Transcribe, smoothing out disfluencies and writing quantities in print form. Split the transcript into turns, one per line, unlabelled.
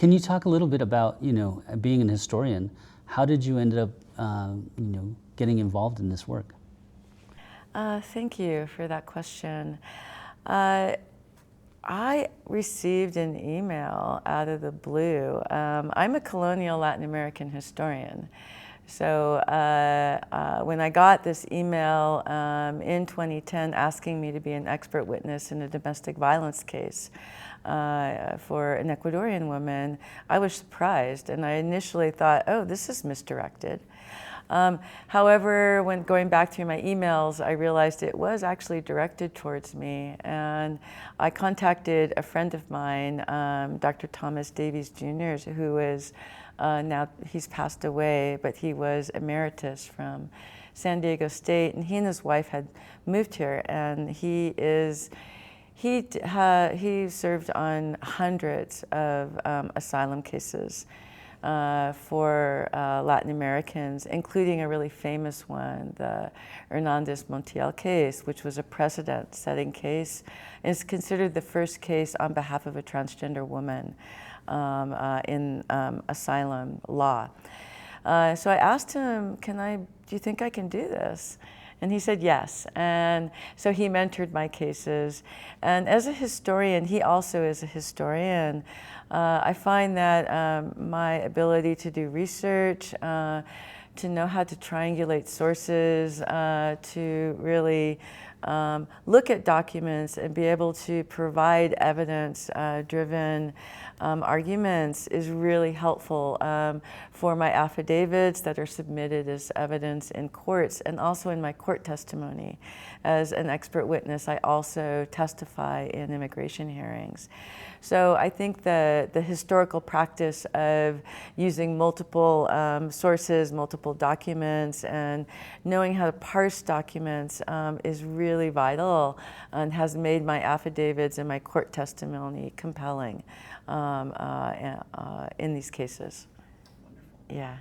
Can you talk a little bit about, being an historian? How did you end up, getting involved in this work?
Thank you for that question. I received an email out of the blue. I'm a colonial Latin American historian. So when I got this email in 2010 asking me to be an expert witness in a domestic violence case for an Ecuadorian woman, I was surprised, and I initially thought, oh, this is misdirected. However, when going back through my emails, I realized it was actually directed towards me, and I contacted a friend of mine, Dr. Thomas Davies Jr., who is now, he's passed away, but he was emeritus from San Diego State, and he and his wife had moved here, and he served on hundreds of asylum cases for Latin Americans, including a really famous one, the Hernandez Montiel case, which was a precedent-setting case. It's considered the first case on behalf of a transgender woman in asylum law. So I asked him, do you think I can do this? And he said yes. And so he mentored my cases. And as a historian, he also is a historian. I find that my ability to do research, to know how to triangulate sources, to really look at documents and be able to provide evidence-driven arguments is really helpful for my affidavits that are submitted as evidence in courts, and also in my court testimony. As an expert witness, I also testify in immigration hearings. So I think that the historical practice of using multiple sources, multiple documents, and knowing how to parse documents is really vital and has made my affidavits and my court testimony compelling in these cases.
Wonderful.
Yeah.